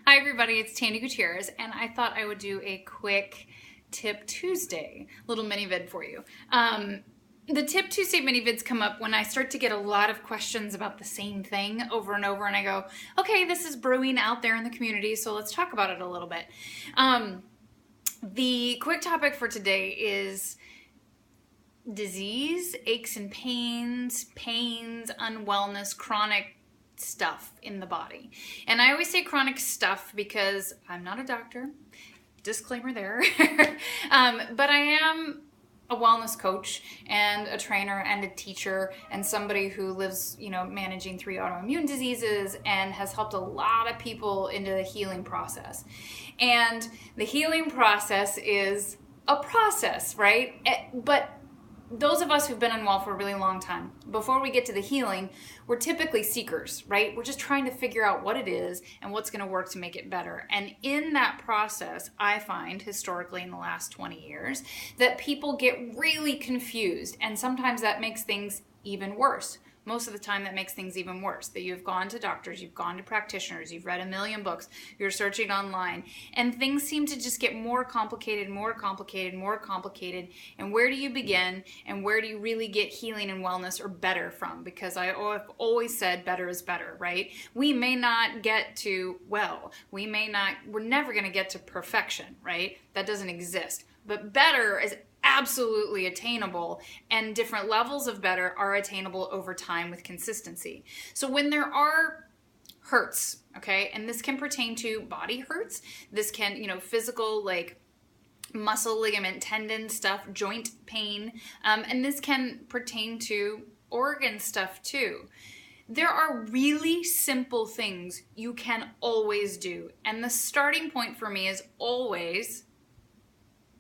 Hi everybody, it's Tandy Gutierrez, and I thought I would do a quick Tip Tuesday little mini vid for you. The Tip Tuesday mini vids come up when I start to get a lot of questions about the same thing over and over, and I go, okay, this is brewing out there in the community, so let's talk about it a little bit. The quick topic for today is disease, aches and pains, unwellness, chronic stuff in the body. And I always say chronic stuff because I'm not a doctor, disclaimer there, but I am a wellness coach and a trainer and a teacher and somebody who lives, managing 3 autoimmune diseases and has helped a lot of people into the healing process. And the healing process is a process, right? But those of us who've been unwell for a really long time, before we get to the healing, we're typically seekers, right? We're just trying to figure out what it is and what's going to work to make it better. And in that process, I find historically in the last 20 years that people get really confused, and sometimes that makes things even worse. Most of the time that makes things even worse, that you've gone to doctors, you've gone to practitioners, you've read a million books, you're searching online, and things seem to just get more complicated. And where do you begin, and where do you really get healing and wellness or better from? Because I've always said better is better, right? We may not get to we're never going to get to perfection, right? That doesn't exist. But better is absolutely attainable, and different levels of better are attainable over time with consistency. So when there are hurts, okay, and this can pertain to body hurts, this can, physical, like muscle, ligament, tendon stuff, joint pain, and this can pertain to organ stuff too. There are really simple things you can always do, and the starting point for me is always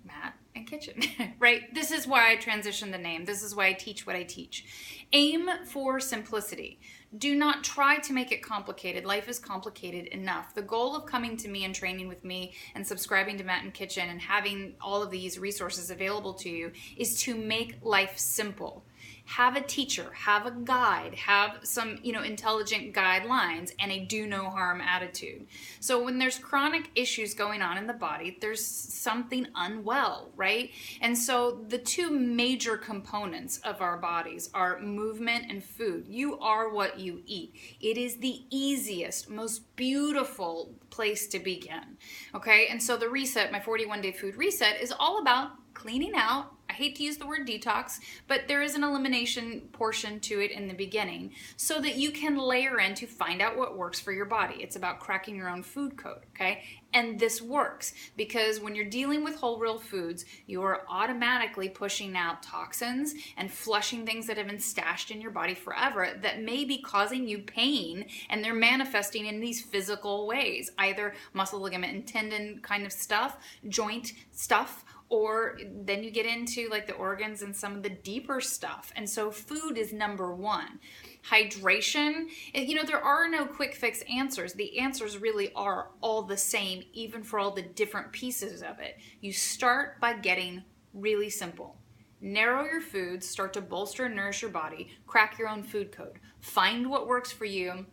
Mat&kitchen, right? This is why I transitioned the name. This is why I teach what I teach. Aim for simplicity. Do not try to make it complicated. Life is complicated enough. The goal of coming to me and training with me and subscribing to Mat&kitchen and having all of these resources available to you is to make life simple. Have a teacher, have a guide, have some, intelligent guidelines, and a do no harm attitude. So when there's chronic issues going on in the body, there's something unwell, right? And so the two major components of our bodies are movement and food. You are what you eat. It is the easiest, most beautiful place to begin, okay? And so the reset, my 41-day food reset, is all about cleaning out. I hate to use the word detox, but there is an elimination portion to it in the beginning so that you can layer in to find out what works for your body. It's about cracking your own food code, okay? And this works because when you're dealing with whole real foods, you are automatically pushing out toxins and flushing things that have been stashed in your body forever that may be causing you pain, and they're manifesting in these physical ways, either muscle, ligament, and tendon kind of stuff, joint stuff, or then you get into like the organs and some of the deeper stuff. And so food is number one. Hydration, there are no quick fix answers. The answers really are all the same, even for all the different pieces of it. You start by getting really simple. Narrow your foods, start to bolster and nourish your body, crack your own food code. Find what works for you.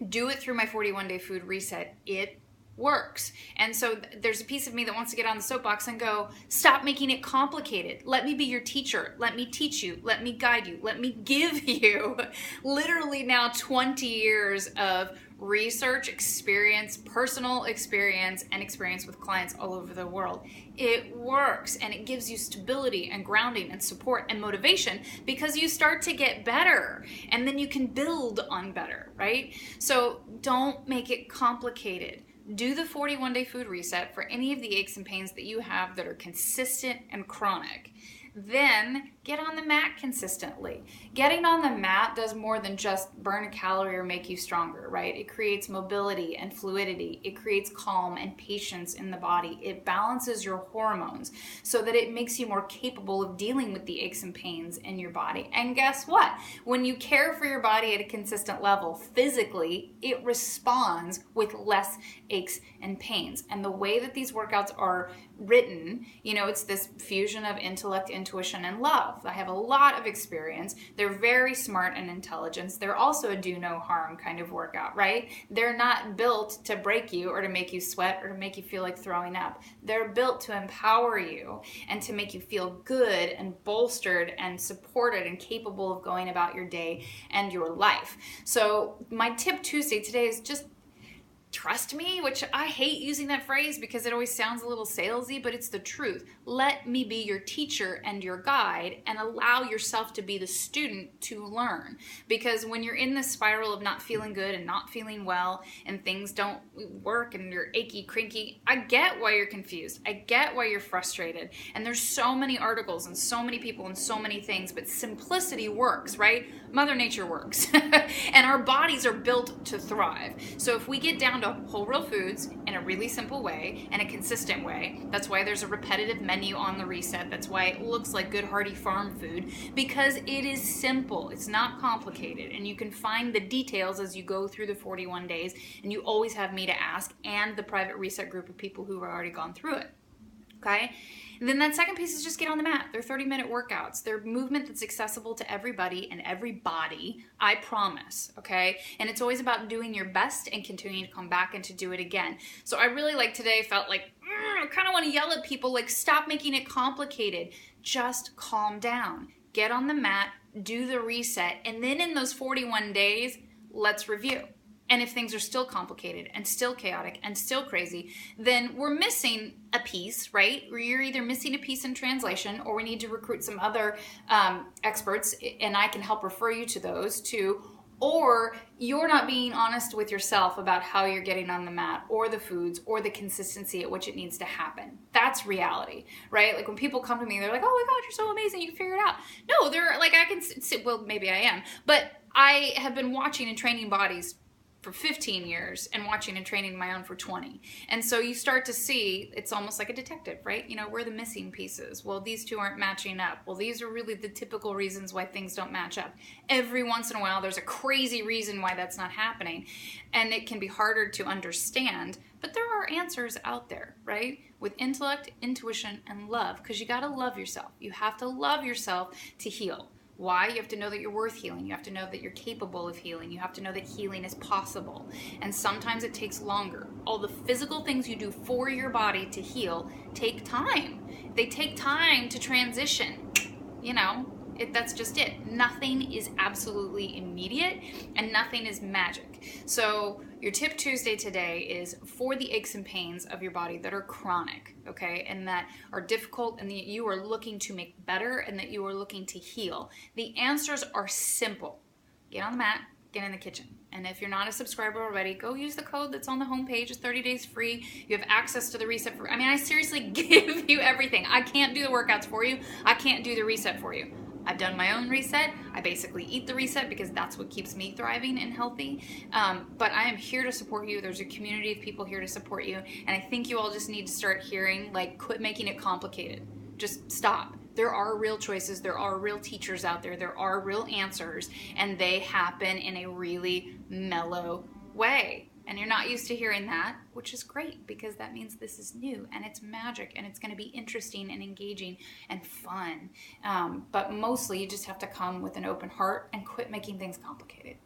Do it through my 41-day food reset. It works. And so there's a piece of me that wants to get on the soapbox and go, stop making it complicated. Let me be your teacher. Let me teach you. Let me guide you. Let me give you literally now 20 years of research, experience, personal experience, and experience with clients all over the world. It works, and it gives you stability and grounding and support and motivation because you start to get better, and then you can build on better, right? So don't make it complicated. Do the 41-day food reset for any of the aches and pains that you have that are consistent and chronic. Then get on the mat consistently. Getting on the mat does more than just burn a calorie or make you stronger, right? It creates mobility and fluidity. It creates calm and patience in the body. It balances your hormones so that it makes you more capable of dealing with the aches and pains in your body. And guess what? When you care for your body at a consistent level, physically, it responds with less aches and pains. And the way that these workouts are written, it's this fusion of intellect, intuition, and love. myself. I have a lot of experience. They're very smart and intelligent. They're also a do no harm kind of workout, right? They're not built to break you or to make you sweat or to make you feel like throwing up. They're built to empower you and to make you feel good and bolstered and supported and capable of going about your day and your life. So my tip Tuesday today is just trust me, which I hate using that phrase because it always sounds a little salesy, but it's the truth. Let me be your teacher and your guide, and allow yourself to be the student to learn. Because when you're in this spiral of not feeling good and not feeling well and things don't work and you're achy, cranky, I get why you're confused. I get why you're frustrated. And there's so many articles and so many people and so many things, but simplicity works, right? Mother Nature works. And our bodies are built to thrive. So if we get down to whole real foods in a really simple way and a consistent way, that's why there's a repetitive menu on the reset. That's why it looks like good hearty farm food, because it is simple. It's not complicated, and you can find the details as you go through the 41 days, and you always have me to ask and the private reset group of people who have already gone through it. Okay? And then that second piece is just get on the mat. They're 30-minute workouts. They're movement that's accessible to everybody and every body, I promise, okay? And it's always about doing your best and continuing to come back and to do it again. So I really today felt like, I kind of want to yell at people, like, stop making it complicated. Just calm down. Get on the mat, do the reset, and then in those 41 days, let's review. And if things are still complicated and still chaotic and still crazy, then we're missing a piece, right? Or you're either missing a piece in translation, or we need to recruit some other experts, and I can help refer you to those too. Or you're not being honest with yourself about how you're getting on the mat, or the foods, or the consistency at which it needs to happen. That's reality, right? Like when people come to me, they're like, oh my God, you're so amazing, you can figure it out. No, they're like, I can sit, well, maybe I am, but I have been watching and training bodies for 15 years and watching and training my own for 20. And so you start to see, it's almost like a detective, right? You know, we're the missing pieces. Well, these two aren't matching up. Well, these are really the typical reasons why things don't match up. Every once in a while, there's a crazy reason why that's not happening. And it can be harder to understand, but there are answers out there, right? With intellect, intuition, and love, because you got to love yourself. You have to love yourself to heal. Why? You have to know that you're worth healing. You have to know that you're capable of healing. You have to know that healing is possible. And sometimes it takes longer. All the physical things you do for your body to heal take time. They take time to transition. You know, that's just it. Nothing is absolutely immediate, and nothing is magic. So your tip Tuesday today is for the aches and pains of your body that are chronic, okay, and that are difficult, and that you are looking to make better, and that you are looking to heal. The answers are simple. Get on the mat, get in the kitchen. And if you're not a subscriber already, go use the code that's on the homepage. It's 30 days free. You have access to the reset for, I seriously give you everything. I can't do the workouts for you. I can't do the reset for you. I've done my own reset. I basically eat the reset because that's what keeps me thriving and healthy. But I am here to support you. There's a community of people here to support you. And I think you all just need to start hearing, like, quit making it complicated. Just stop. There are real choices. There are real teachers out there. There are real answers. And they happen in a really mellow way. And you're not used to hearing that, which is great, because that means this is new and it's magic and it's going to be interesting and engaging and fun. But mostly you just have to come with an open heart and quit making things complicated.